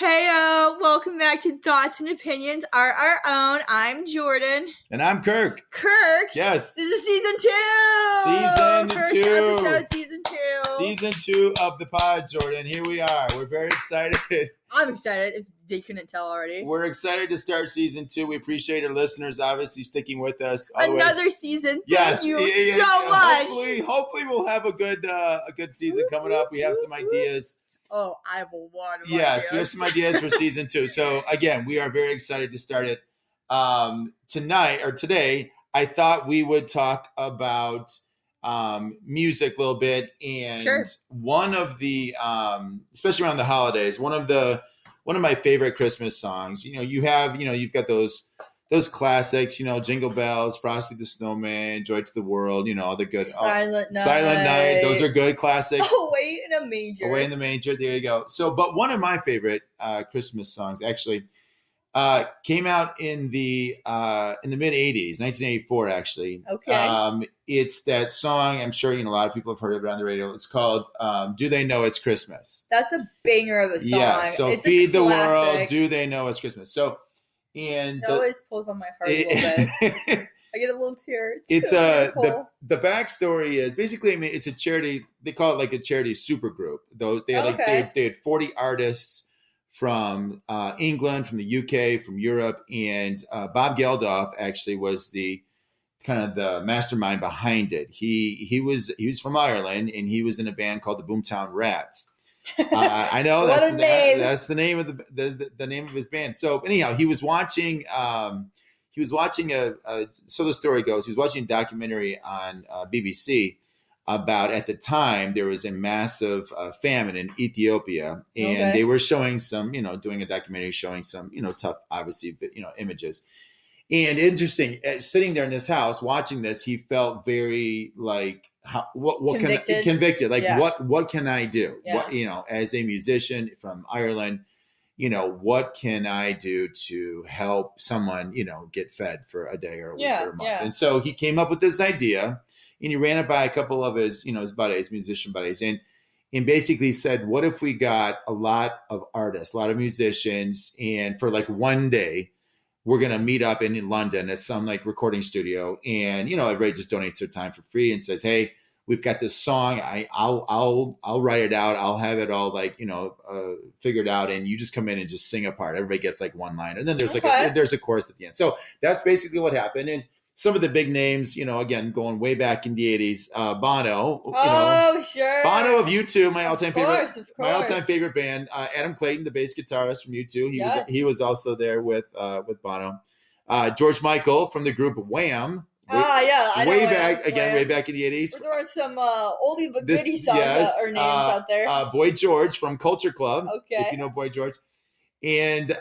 Heyo, welcome back to Thoughts and Opinions Are Our Own. I'm Jordan. And I'm Kirk. Kirk? Yes. This is season 2! First episode, season 2. Season 2 of the pod, Jordan. Here we are. We're very excited. I'm excited, if they couldn't tell already. We're excited to start season 2. We appreciate our listeners obviously sticking with us. Another season. Thank you so much. Hopefully we'll have a good season coming up. We have some ideas. Oh, I have a lot of ideas. Yes, we have some ideas for season 2. So again, we are very excited to start it. Today, I thought we would talk about music a little bit, and one of the especially around the holidays, one of my favorite Christmas songs. You've got those classics, Jingle Bells, Frosty the Snowman, Joy to the World, all the good Silent Night. Those are good classics. Away in a Manger. Away in the Manger. There you go. So, but one of my favorite Christmas songs actually came out in the mid '80s, 1984. Actually, okay. It's that song. I'm sure a lot of people have heard of it on the radio. It's called "Do They Know It's Christmas?" That's a banger of a song. Yeah. So it's feed the world. Do they know it's Christmas? So. And it always pulls on my heart a little bit. I get a little tear. It's the backstory is basically, it's a charity. They call it like a charity super group. Though they had 40 artists from England, from the UK, from Europe, and Bob Geldof actually was the kind of the mastermind behind it. He was from Ireland, and he was in a band called the Boomtown Rats. I know that's the name of the name of his band. So anyhow, he was watching so the story goes, he was watching a documentary on BBC about, at the time, there was a massive famine in Ethiopia, and they were showing some, doing a documentary showing some, tough, obviously, images. And interesting, sitting there in this house watching this, he felt very like, what convicted? Like, what can I do? Yeah. What, as a musician from Ireland, what can I do to help someone, get fed for a day or a week or a month? Yeah. And so he came up with this idea, and he ran it by a couple of his, his buddies, musician buddies, and basically said, what if we got a lot of artists, a lot of musicians, and for like one day, we're going to meet up in London at some like recording studio, and, everybody just donates their time for free and says, hey, we've got this song. I'll write it out. I'll have it all like, figured out. And you just come in and just sing a part. Everybody gets like one line. And then there's there's a chorus at the end. So that's basically what happened. And some of the big names, again, going way back in the 80s, Bono. Sure. Bono of U2, my all-time favorite. My all-time favorite band. Adam Clayton, the bass guitarist from U2. He was also there with Bono. George Michael from the group Wham. Way back in the 80s. We're throwing some oldie but goodie songs or names out there. Boy George from Culture Club. Okay. If you know Boy George. And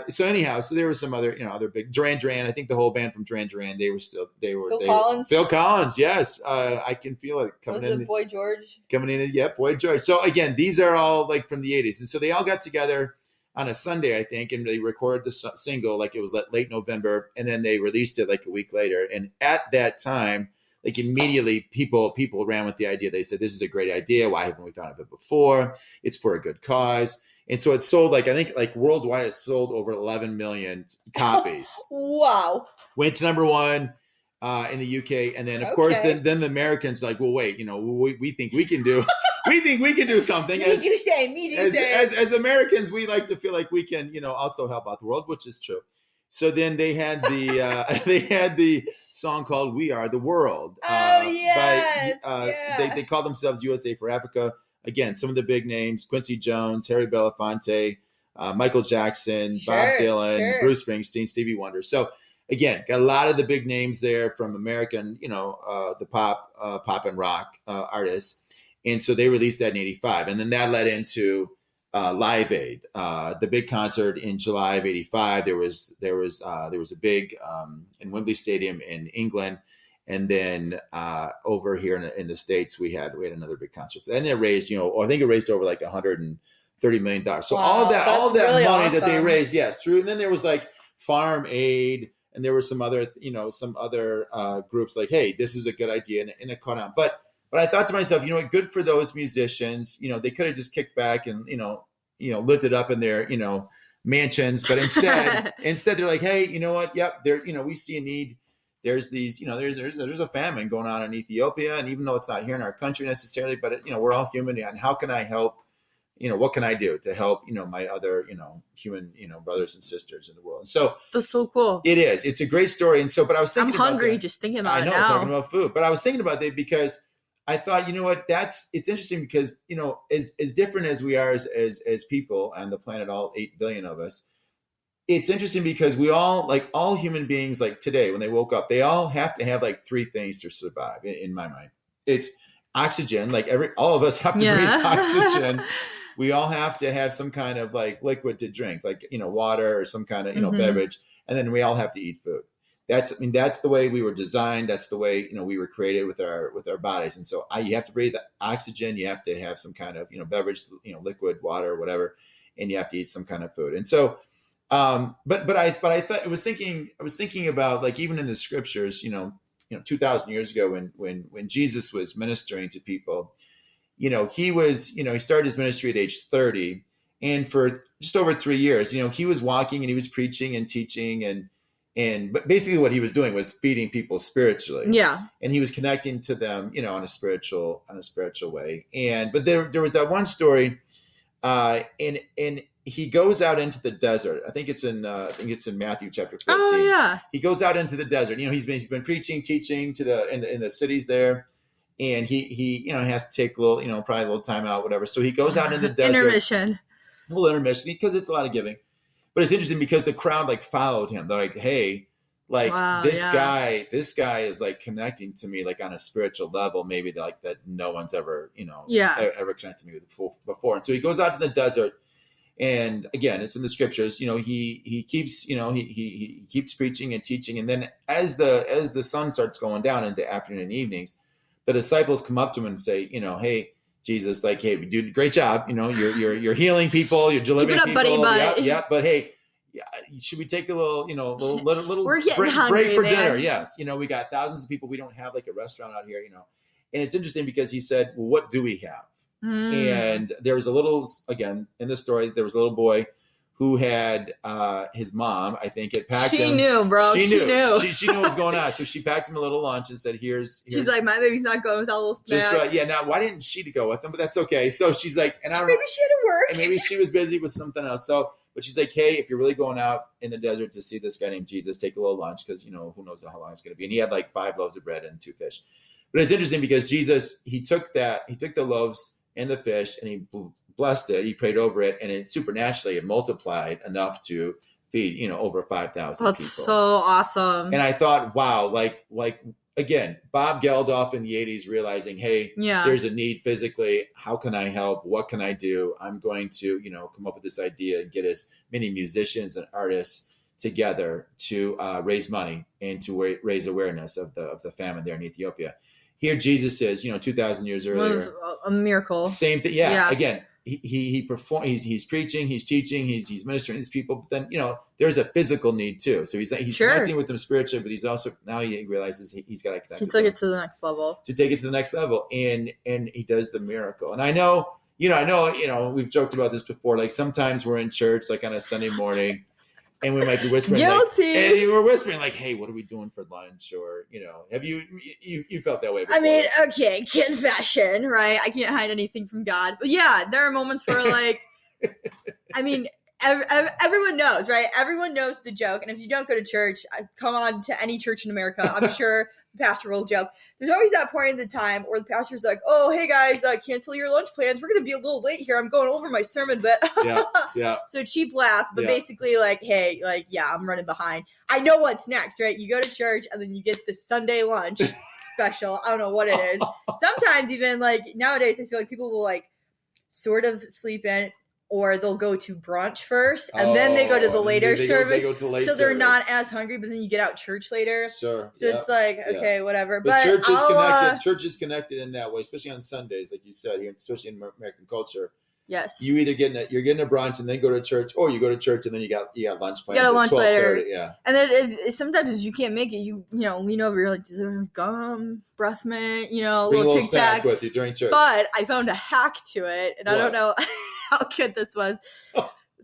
so there were some other, other big Duran. I think the whole band from Duran, Phil Collins. Yes. I can feel it coming in. Was it Boy George? Coming in. Yeah, Boy George. So again, these are all like from the 80s. And so they all got together on a Sunday, I think, and they recorded the single like it was late November, and then they released it like a week later. And at that time, like immediately people ran with the idea. They said, this is a great idea. Why haven't we thought of it before? It's for a good cause. And so it sold I think worldwide, it sold over 11 million copies. Wow. Went to number one in the UK. And then, of course, then the Americans like, well, wait, we think we can do we think we can do something. Me do say. As Americans, we like to feel like we can, also help out the world, which is true. So then they had the song called "We Are the World." They call themselves USA for Africa. Again, some of the big names: Quincy Jones, Harry Belafonte, Michael Jackson, Bob Dylan, Bruce Springsteen, Stevie Wonder. So again, got a lot of the big names there from American, the pop and rock artists. And so they released that in 85. And then that led into Live Aid, the big concert in July of 85. There was a big in Wembley Stadium in England. And then over here in the States, we had another big concert. And it raised, I think it raised over like $130 million. So all that really money that they raised, yes, through. And then there was like Farm Aid, and there were some other groups like, hey, this is a good idea, and it caught on. But I thought to myself, good for those musicians. They could have just kicked back and lifted up in their, mansions, but instead they're like, hey, you know what? Yep. There, we see a need. There's these, there's a famine going on in Ethiopia. And even though it's not here in our country necessarily, but we're all human. And how can I help? What can I do to help, my other, human, brothers and sisters in the world? And so that's so cool. It is. It's a great story. And so, but I was thinking, I'm hungry just thinking about it now. Talking about food, but I was thinking about that because I thought, it's interesting because, as different as we are as people on the planet, all 8 billion of us, it's interesting because we all, like all human beings, like today, when they woke up, they all have to have like 3 things to survive in my mind. It's oxygen. Like all of us have to breathe oxygen. We all have to have some kind of like liquid to drink, like, water or some kind of, beverage. And then we all have to eat food. That's the way we were designed. That's the way, we were created with our bodies. And so you have to breathe oxygen. You have to have some kind of, beverage, liquid, water, whatever. And you have to eat some kind of food. And so, but I thought I was thinking about, like, even in the scriptures, 2000 years ago when Jesus was ministering to people, he was, he started his ministry at age 30, and for just over 3 years, he was walking and he was preaching and teaching but basically what he was doing was feeding people spiritually. Yeah. And he was connecting to them, on a spiritual way. But there was that one story, and he goes out into the desert. I think it's in Matthew chapter 15. Oh yeah. He goes out into the desert. He's been preaching, teaching in the cities there. And he has to take a little, probably a little time out, whatever. So he goes out in the desert. Intermission, because it's a lot of giving. But it's interesting because the crowd like followed him. They're like, hey, like this guy is like connecting to me like on a spiritual level, maybe that no one's ever, ever connected to me with before. And so he goes out to the desert. And again, it's in the scriptures, he keeps, he keeps preaching and teaching. And then as the sun starts going down in the afternoon and evenings, the disciples come up to him and say, hey, Jesus, like, hey, we do a great job. You're healing people, you're delivering people. Buddy, yeah. But hey, should we take a little, little We're getting hungry, break for dinner? Yes. We got thousands of people. We don't have like a restaurant out here, And it's interesting because he said, well, what do we have? And there was again, in the story, there was a little boy who had his mom, I think, had packed him. She knew, bro. She knew. She knew what was going on. So she packed him a little lunch and said, here's she's like, my baby's not going without a little snack. Just right. Yeah. Now, why didn't she go with him? But that's okay. So she's like, and I don't know. Maybe she had to work. And maybe she was busy with something else. So, but she's like, hey, if you're really going out in the desert to see this guy named Jesus, take a little lunch because, who knows how long it's going to be. And he had like 5 loaves of bread and 2 fish. But it's interesting because Jesus, he took the loaves and the fish and he blessed it. He prayed over it, and it supernaturally multiplied enough to feed, over 5,000 people. That's so awesome. And I thought, wow, like again, Bob Geldof in the 80s realizing, hey, there's a need physically. How can I help? What can I do? I'm going to, come up with this idea and get as many musicians and artists together to raise money and to raise awareness of the famine there in Ethiopia. Here Jesus is, 2,000 years earlier. A miracle. Same thing. Yeah. Again, he perform. He's preaching. He's teaching. He's ministering to these people. But then there's a physical need too. So he's connecting with them spiritually, but he's also now he realizes he's got to connect. To take it to the next level. To take it to the next level, and he does the miracle. And I know we've joked about this before. Like sometimes we're in church, like on a Sunday morning. And we might be whispering, guilty. And we're whispering, like, "Hey, what are we doing for lunch?" Or, have you felt that way before? I mean, okay, confession, right? I can't hide anything from God, but yeah, there are moments where, like, I mean, everyone knows, right? Everyone knows the joke, and if you don't go to church, come on to any church in America. I'm sure the pastor will joke. There's always that point in the time where the pastor's like, "Oh, hey guys, cancel your lunch plans. We're gonna be a little late here. I'm going over my sermon, but yeah." So cheap laugh, but basically like, hey, like, yeah, I'm running behind. I know what's next, right? You go to church and then you get the Sunday lunch special. I don't know what it is. Sometimes even like nowadays, I feel like people will like sort of sleep in. Or they'll go to brunch first, and then they go to the later service. So they're not as hungry, but then you get out church later. Sure. So it's like, okay, whatever. But church is connected. Church is connected in that way, especially on Sundays, like you said, here, especially in American culture. Yes. You either you're getting a brunch and then go to church, or you go to church and then you got lunch plans. You got a lunch later. Yeah. And then sometimes if you can't make it, you lean over, you're like, does it have gum, breath mint, a little Tic Tac with you during church. But I found a hack to it, and I don't know. how good this was.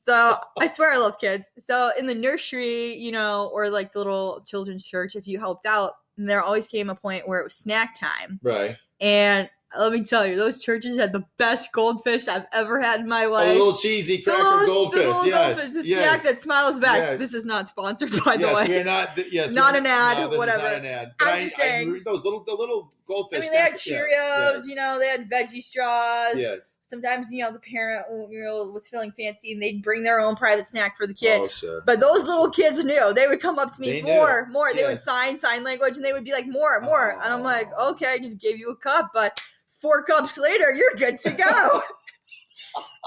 So I swear I love kids. So in the nursery, you know, or like the little children's church, if you helped out, there always came a point where it was snack time. Right. And let me tell you, those churches had the best goldfish I've ever had in my life. A little cheesy cracker goldfish. Yes. The snack that smiles back. Yes. This is not sponsored, by the way. We're not. Not an ad. No, this whatever. Is not an ad. But I'm just saying, the little goldfish. I mean, they had Cheerios. You know, they had veggie straws. Yes. Sometimes, you know, the parent, you know, was feeling fancy and they'd bring their own private snack for the kid. Oh, sure. But those little kids knew. They would come up to me, more. Yes. They would sign language, and they would be like, more. And I'm like, okay, I just gave you a cup, but 4 cups later, you're good to go.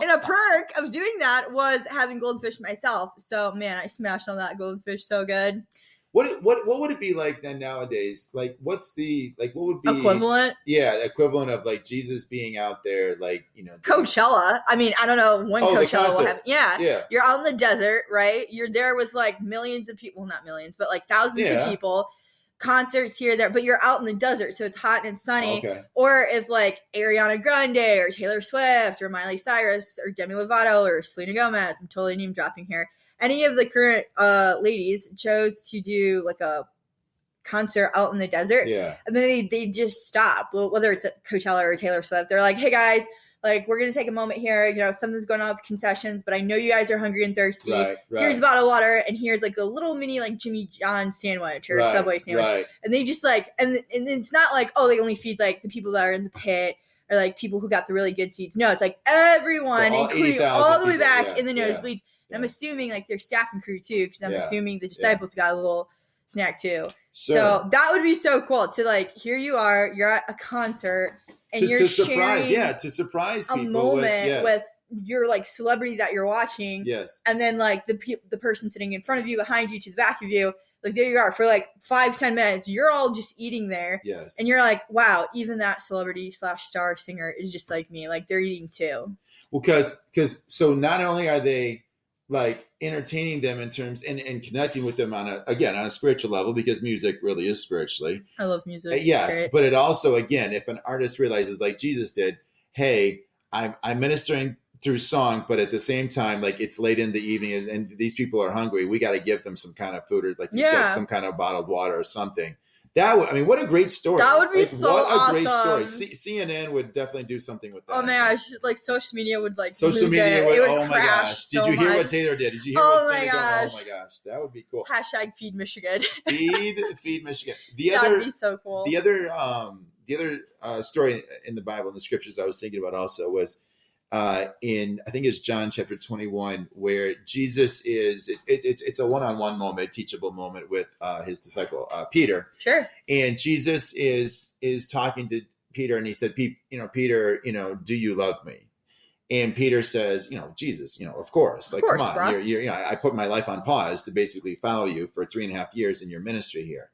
And a perk of doing that was having goldfish myself. So, man, I smashed on that goldfish so good. What would it be like then nowadays? Like, what would be equivalent? Yeah, equivalent of like Jesus being out there, like, you know, Coachella. I mean, I don't know when Coachella will happen. Yeah. You're out in the desert, right? You're there with like millions of people, well, not millions, but like thousands of people. Concerts here, there, but you're out in the desert, so it's hot and sunny. Okay. Or if like Ariana Grande or Taylor Swift or Miley Cyrus or Demi Lovato or Selena Gomez, I'm totally name dropping here, any of the current ladies chose to do like a concert out in the desert, and then they just stop. Well, whether it's at Coachella or Taylor Swift, they're like, hey guys, like, we're going to take a moment here. You know, something's going on with concessions, but I know you guys are hungry and thirsty. Right. Here's a bottle of water, and here's like a little mini like Jimmy John sandwich or a Subway sandwich. Right. And they just like, and it's not like, oh, they only feed like the people that are in the pit or like people who got the really good seats. No, it's like everyone, including all the way back in the nosebleeds. And I'm assuming like their staff and crew too, because I'm assuming the disciples got a little snack too. Sure. So that would be so cool to like, here you are, you're at a concert. And you're sharing to surprise people a moment with your like celebrity that you're watching. Yes. And then like the person sitting in front of you, behind you, to the back of you, like there you are for like 5-10 minutes. You're all just eating there. Yes. And you're like, wow, even that celebrity / star singer is just like me. Like they're eating too. Well, because so not only are they like entertaining them in terms and connecting with them on a spiritual level, because music really is spiritually. I love music. Yes. But it also, again, if an artist realizes like Jesus did, hey, I'm ministering through song, but at the same time, like it's late in the evening and these people are hungry. We got to give them some kind of food or like you said, some kind of bottled water or something. That would, I mean, what a great story. That would be so awesome. What a great story. CNN would definitely do something with that. Oh my gosh, like social media would like social media would, it would oh my gosh. Did you hear what Taylor did? Did you hear what Taylor did? Oh my gosh, that would be cool. Hashtag feed Michigan. feed Michigan. That'd be so cool. The other story in the Bible, in the scriptures I was thinking about also was in, I think it's John chapter 21, where Jesus is, it's a one-on-one moment, teachable moment with his disciple, Peter. Sure. And Jesus is talking to Peter and he said, Peter, do you love me? And Peter says, Jesus, of course, like, come on, bro. You're I put my life on pause to basically follow you for 3.5 years in your ministry here.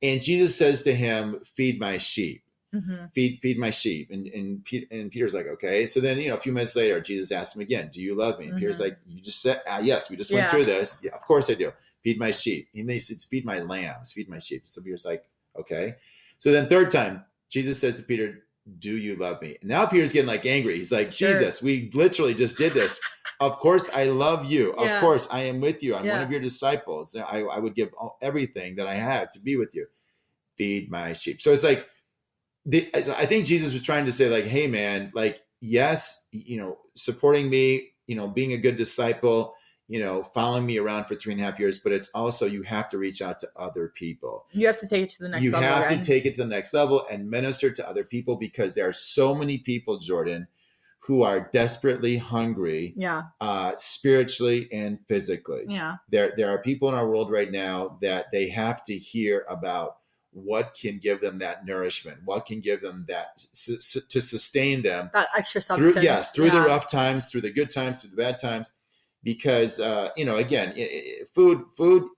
And Jesus says to him, feed my sheep. Mm-hmm. Feed my sheep. And Peter's like, okay. So then, a few minutes later, Jesus asked him again, do you love me? And Peter's like, you just said, yes, we just went through this. Yeah, of course I do. Feed my sheep. And they said, feed my lambs, feed my sheep. So Peter's like, okay. So then third time, Jesus says to Peter, do you love me? And now Peter's getting like angry. He's like, Jesus, we literally just did this. Of course I love you. Of course I am with you. I'm one of your disciples. I would give everything that I have to be with you. Feed my sheep. So it's like, I think Jesus was trying to say like, hey man, like, yes, supporting me, being a good disciple, following me around for 3.5 years, but it's also, you have to reach out to other people. You have to take it to the next level. You have to take it to the next level and minister to other people, because there are so many people, Jordan, who are desperately hungry, spiritually and physically. Yeah. There are people in our world right now that they have to hear about what can give them that nourishment, what can give them that to sustain them, that extra substance through the rough times, through the good times, through the bad times, because again, food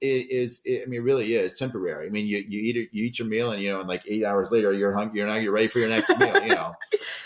is it really is temporary. I mean, you eat your meal, and and like 8 hours later you're hungry, you're ready for your next meal.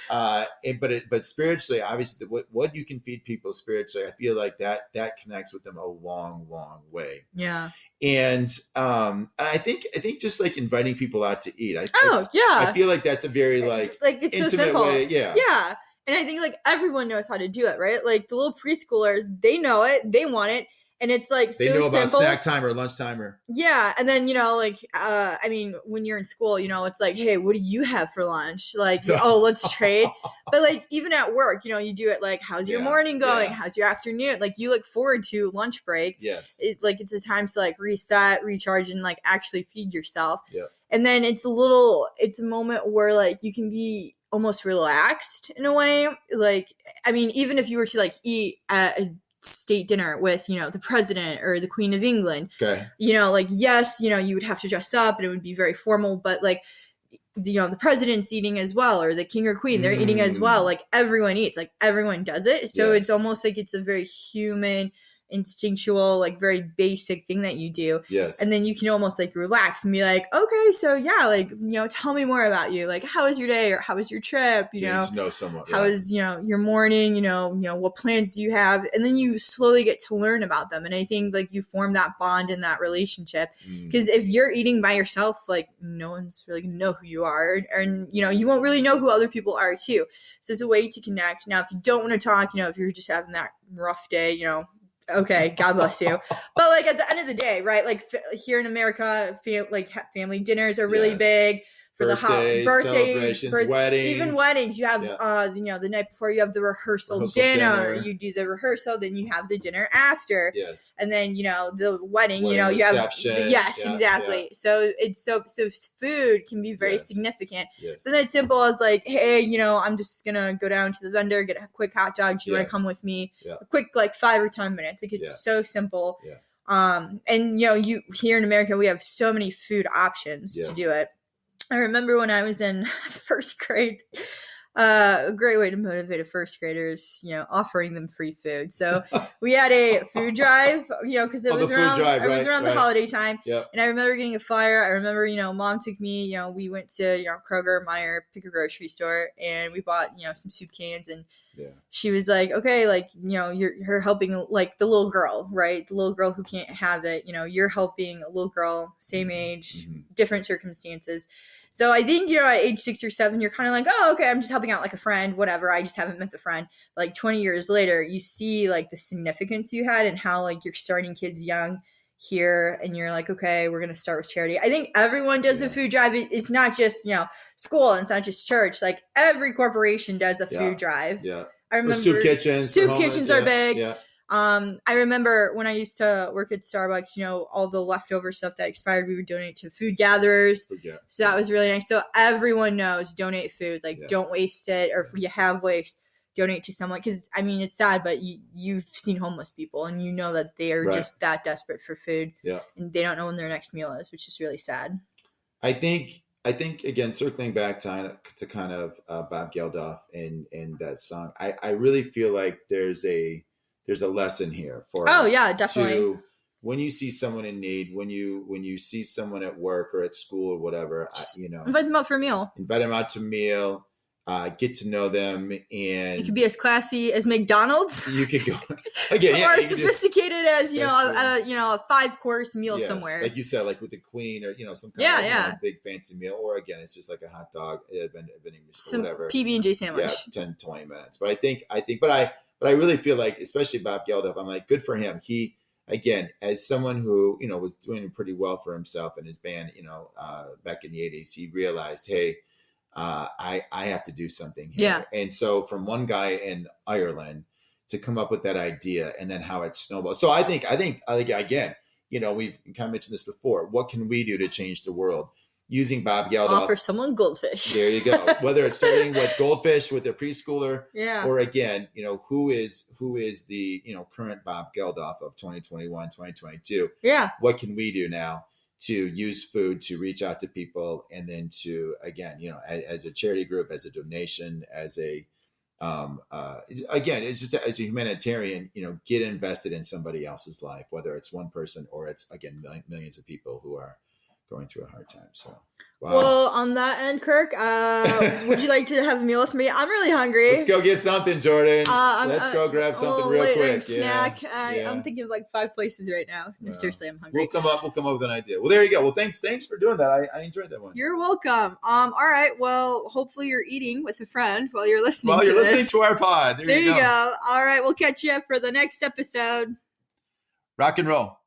But spiritually, obviously, what you can feed people spiritually, I feel like that connects with them a long way. Yeah. And I think just like inviting people out to eat. I feel like that's a very like it's intimate so simple. way. Yeah. Yeah. And I think like everyone knows how to do it, right? Like the little preschoolers, they know it, they want it. And it's like they so know about simple. Snack time or lunch timer. Yeah. And then, like, I mean, when you're in school, it's like, hey, what do you have for lunch? Like, let's trade. But like, even at work, you do it like, how's your morning going? Yeah. How's your afternoon? Like, you look forward to lunch break. Yes. It's a time to like reset, recharge, and like actually feed yourself. Yeah. And then it's a moment where like you can be almost relaxed in a way. Like, I mean, even if you were to like eat at a state dinner with, the president or the Queen of England, okay, like, yes, you would have to dress up and it would be very formal, but like, the president's eating as well, or the king or queen, they're eating as well. Like everyone eats, like everyone does it. So it's almost like it's a very human, instinctual, like very basic thing that you do. Yes. And then you can almost like relax and be like, okay, so yeah, like, tell me more about you. Like, how was your day, or how was your trip? You need to know someone. How was, your morning, what plans do you have? And then you slowly get to learn about them. And I think like you form that bond in that relationship, because if you're eating by yourself, like no one's really gonna know who you are, and you won't really know who other people are too. So it's a way to connect. Now, if you don't want to talk, if you're just having that rough day, okay, God bless you. But like at the end of the day, right? Like here in America, family dinners are really big for birthdays, celebrations, weddings. Even weddings, you have the night before you have the rehearsal dinner. You do the rehearsal, then you have the dinner after. Yes. And then the wedding, you reception. have exactly. Yeah. So it's so food can be very significant. Yes. So that's simple as like, hey, I'm just gonna go down to the vendor, get a quick hot dog. Do you want to come with me? Yeah. A quick like 5 or 10 minutes. Like it's so simple. Yeah. And you here in America, we have so many food options to do it. I remember when I was in first grade, a great way to motivate a first grader is, offering them free food. So we had a food drive, because it was around the holiday time. Yep. And I remember getting a flyer. I remember, Mom took me, we went to, Kroger, Meijer, pick a grocery store, and we bought, some soup cans. And she was like, okay, like, you're helping like the little girl, right? The little girl who can't have it, you're helping a little girl, same age, different circumstances. So I think, at age 6 or 7, you're kind of like, oh, okay, I'm just helping out like a friend, whatever. I just haven't met the friend. But like 20 years later, you see like the significance you had and how like you're starting kids young here, and you're like, okay, we're going to start with charity. I think everyone does a food drive. It's not just, school, and it's not just church. Like every corporation does a food drive. Yeah. I remember soup kitchens. Soup kitchens are big. Yeah. I remember when I used to work at Starbucks, all the leftover stuff that expired, we would donate to food gatherers. So that was really nice. So everyone knows, donate food. Like, don't waste it. Or if you have waste, donate to someone. Because, I mean, it's sad, but you've seen homeless people, and you know that they are just that desperate for food. Yeah. And they don't know when their next meal is, which is really sad. I think again, circling back to kind of Bob Geldof and that song, I really feel like there's a lesson here for us. Oh yeah, definitely. When you see someone in need, when you see someone at work or at school or whatever, invite them out for a meal. Invite them out to a meal. Get to know them, and you could be as classy as McDonald's. You could go again, or sophisticated as a 5-course meal somewhere, like you said, like with the Queen, or some kind of big fancy meal, or again, it's just like a hot dog, some whatever, PB&J sandwich. 10-20 minutes. But I really feel like, especially Bob Geldof, I'm like, good for him. He, again, as someone who was doing pretty well for himself and his band, back in the 80s, he realized, hey, I have to do something here. Yeah. And so from one guy in Ireland to come up with that idea, and then how it snowballed. So I think again, we've kind of mentioned this before. What can we do to change the world? Using Bob Geldof. Offer someone goldfish. There you go. Whether it's starting with goldfish with a preschooler, or again, who is the current Bob Geldof of 2021, 2022. Yeah. What can we do now to use food to reach out to people, and then to, again, as a charity group, as a donation, as a again, it's just as a humanitarian, get invested in somebody else's life, whether it's one person or it's, again, millions of people who are going through a hard time. So. Wow. Well, on that end, Kirk, would you like to have a meal with me? I'm really hungry. Let's go get something, Jordan. Let's go grab something real quick. Snack. I'm thinking of like 5 places right now. No, seriously, I'm hungry. We'll come up with an idea. Well, there you go. Well, thanks for doing that. I enjoyed that one. You're welcome. All right. Well, hopefully you're eating with a friend while you're listening. Listening to our pod. There you go. All right. We'll catch you for the next episode. Rock and roll.